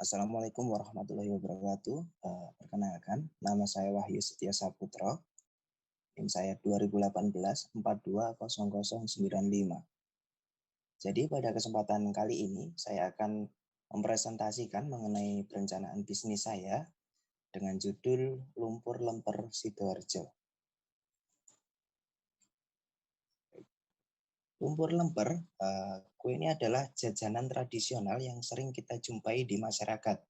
Assalamualaikum warahmatullahi wabarakatuh. Perkenalkan, nama saya Wahyu Setia Saputro. NIM saya 2018-420095. Jadi pada kesempatan kali ini saya akan mempresentasikan mengenai perencanaan bisnis saya dengan judul Lumpur Lemper Sidoarjo. Lumpur lemper, kue ini adalah jajanan tradisional yang sering kita jumpai di masyarakat.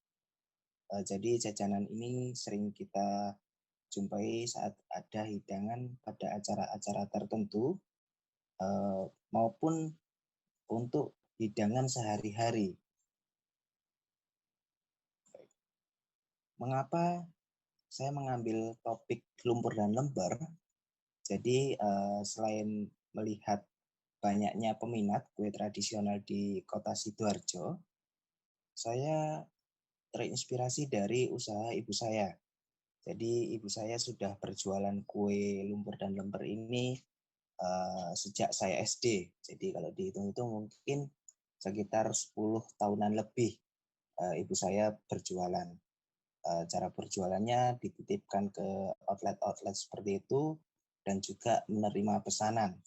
Jadi jajanan ini sering kita jumpai saat ada hidangan pada acara-acara tertentu maupun untuk hidangan sehari-hari. Mengapa saya mengambil topik lumpur dan lemper? Jadi selain melihat banyaknya peminat kue tradisional di kota Sidoarjo, saya terinspirasi dari usaha ibu saya. Jadi ibu saya sudah berjualan kue lumpur dan lemper ini sejak saya SD. Jadi kalau dihitung itu mungkin sekitar 10 tahunan lebih ibu saya berjualan. Cara berjualannya dititipkan ke outlet-outlet seperti itu dan juga menerima pesanan.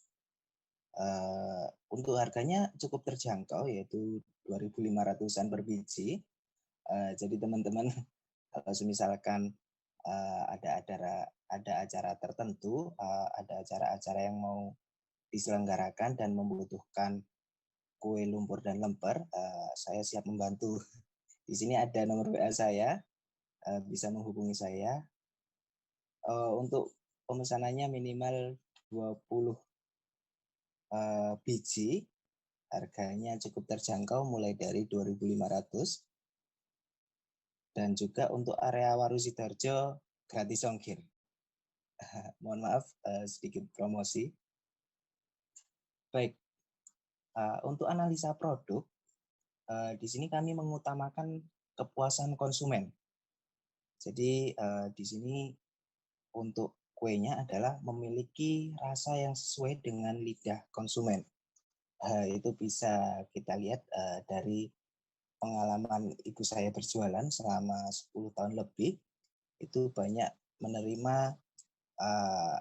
Untuk harganya cukup terjangkau, yaitu 2.500-an per biji. Jadi teman-teman kalau misalkan ada acara tertentu, ada acara-acara yang mau diselenggarakan dan membutuhkan kue lumpur dan lemper, saya siap membantu. Di sini ada nomor WA saya, bisa menghubungi saya. Untuk pemesanannya minimal 20 biji, harganya cukup terjangkau mulai dari 2.500. Dan juga untuk area Waru Sidoarjo gratis ongkir. Mohon maaf, sedikit promosi. Baik, untuk analisa produk, di sini kami mengutamakan kepuasan konsumen. Jadi di sini untuk kuenya adalah memiliki rasa yang sesuai dengan lidah konsumen. Itu bisa kita lihat dari pengalaman ibu saya berjualan selama 10 tahun lebih. Itu banyak menerima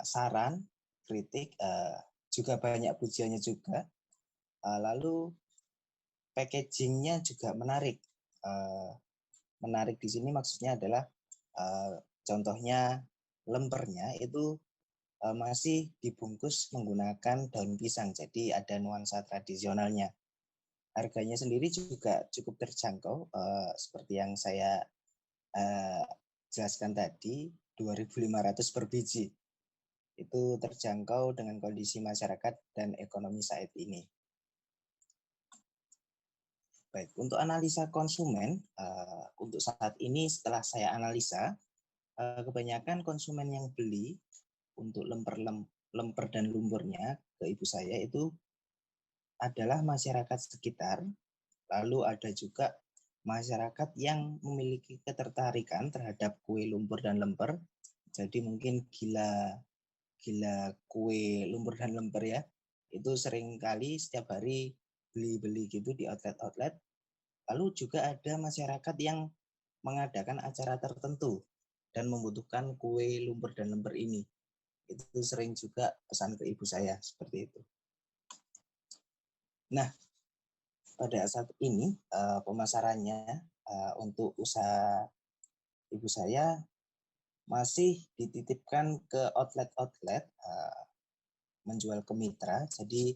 saran, kritik, juga banyak pujiannya juga. Lalu packagingnya juga menarik. Menarik di sini maksudnya adalah contohnya lempernya itu masih dibungkus menggunakan daun pisang, jadi ada nuansa tradisionalnya. Harganya sendiri juga cukup terjangkau, seperti yang saya jelaskan tadi, 2.500 per biji. Itu terjangkau dengan kondisi masyarakat dan ekonomi saat ini. Baik, untuk analisa konsumen, untuk saat ini setelah saya analisa, kebanyakan konsumen yang beli untuk lemper dan lumpurnya ke ibu saya itu adalah masyarakat sekitar, lalu ada juga masyarakat yang memiliki ketertarikan terhadap kue lumpur dan lemper, jadi mungkin gila kue lumpur dan lemper ya, itu sering kali setiap hari beli-beli gitu di outlet-outlet. Lalu juga ada masyarakat yang mengadakan acara tertentu dan membutuhkan kue lumpur dan lemper ini. Itu sering juga pesan ke ibu saya seperti itu. Nah, pada saat ini pemasarannya untuk usaha ibu saya masih dititipkan ke outlet-outlet, menjual ke mitra. Jadi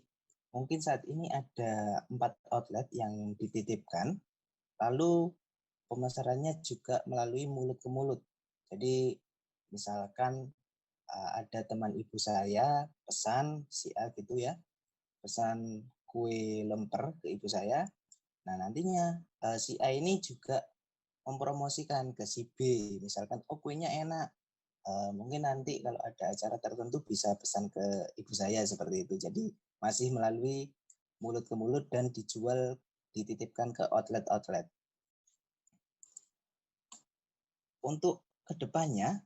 mungkin saat ini ada 4 outlet yang dititipkan. Lalu pemasarannya juga melalui mulut ke mulut. Jadi misalkan ada teman ibu saya pesan si A gitu ya, pesan kue lemper ke ibu saya. Nah nantinya si A ini juga mempromosikan ke si B, misalkan oh kuenya enak, mungkin nanti kalau ada acara tertentu bisa pesan ke ibu saya seperti itu. Jadi masih melalui mulut ke mulut dan dijual, dititipkan ke outlet-outlet. Untuk kedepannya,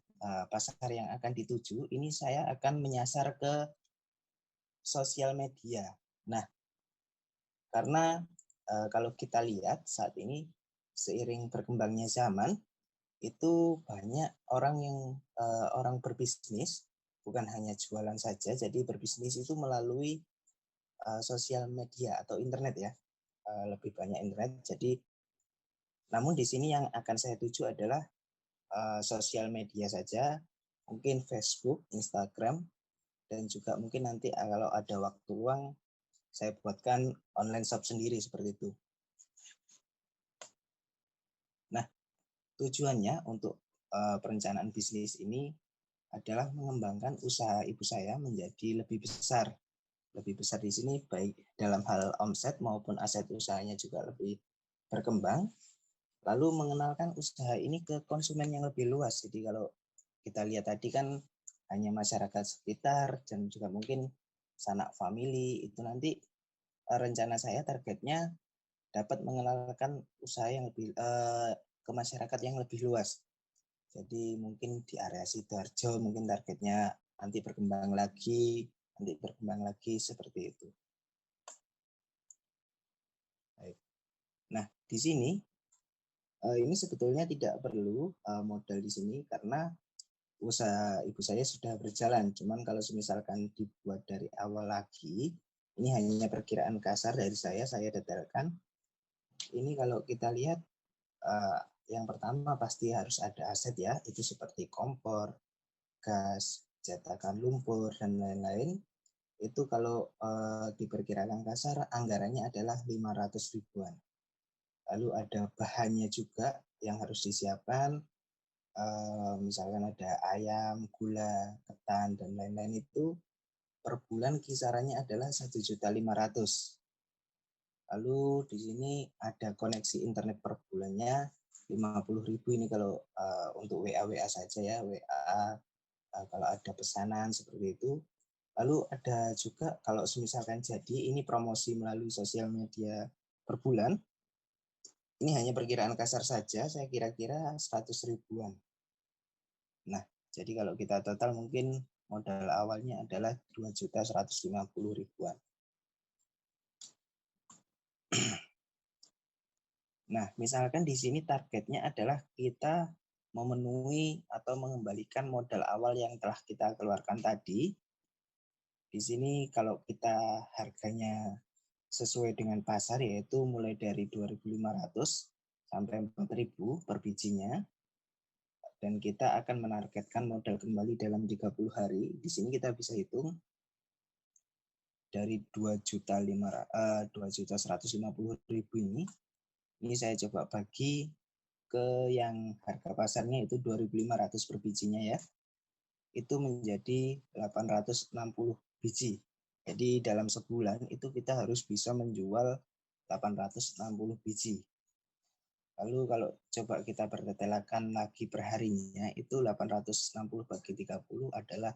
pasar yang akan dituju, ini saya akan menyasar ke sosial media. Nah, karena kalau kita lihat saat ini seiring berkembangnya zaman, itu banyak orang yang orang berbisnis, bukan hanya jualan saja, jadi berbisnis itu melalui sosial media atau internet ya, lebih banyak internet. Jadi, namun di sini yang akan saya tuju adalah sosial media saja, mungkin Facebook, Instagram, dan juga mungkin nanti kalau ada waktu luang, saya buatkan online shop sendiri seperti itu. Nah, tujuannya untuk perencanaan bisnis ini adalah mengembangkan usaha ibu saya menjadi lebih besar. Lebih besar di sini baik dalam hal omset maupun aset usahanya juga lebih berkembang. Lalu mengenalkan usaha ini ke konsumen yang lebih luas. Jadi kalau kita lihat tadi kan hanya masyarakat sekitar dan juga mungkin sanak family, itu nanti rencana saya targetnya dapat mengenalkan usaha yang lebih ke masyarakat yang lebih luas. Jadi mungkin di area Sidoarjo mungkin targetnya nanti berkembang lagi seperti itu. Baik. Nah, di sini ini sebetulnya tidak perlu modal di sini karena usaha ibu saya sudah berjalan. Cuman kalau misalkan dibuat dari awal lagi, ini hanya perkiraan kasar dari saya detailkan. Ini kalau kita lihat yang pertama pasti harus ada aset ya, itu seperti kompor, gas, cetakan lumpur, dan lain-lain. Itu kalau diperkirakan kasar anggarannya adalah 500 ribuan. Lalu ada bahannya juga yang harus disiapkan, misalkan ada ayam, gula, ketan, dan lain-lain itu per bulan kisarannya adalah 1.500.000. Lalu di sini ada koneksi internet per bulannya 50.000 ini kalau untuk WA saja ya, WA kalau ada pesanan seperti itu. Lalu ada juga kalau misalkan jadi ini promosi melalui sosial media per bulan, ini hanya perkiraan kasar saja, saya kira-kira 100 ribuan. Nah, jadi kalau kita total mungkin modal awalnya adalah 2.150.000-an. Nah, misalkan di sini targetnya adalah kita memenuhi atau mengembalikan modal awal yang telah kita keluarkan tadi. Di sini kalau kita harganya sesuai dengan pasar yaitu mulai dari 2.500 sampai 4.000 per bijinya. Dan kita akan menargetkan modal kembali dalam 30 hari. Di sini kita bisa hitung dari 2.150.000 ini saya coba bagi ke yang harga pasarnya itu 2.500 per bijinya ya. Itu menjadi 860 biji. Jadi dalam sebulan itu kita harus bisa menjual 860 biji. Lalu kalau coba kita berdetailakan lagi per harinya itu 860 bagi 30 adalah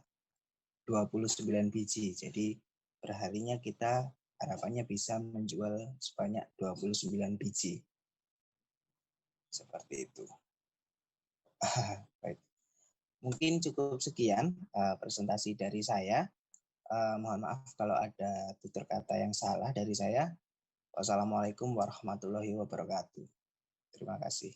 29 biji. Jadi perharinya kita harapannya bisa menjual sebanyak 29 biji. Seperti itu. Baik. Mungkin cukup sekian presentasi dari saya. Mohon maaf kalau ada tutur kata yang salah dari saya. Wassalamualaikum warahmatullahi wabarakatuh. Terima kasih.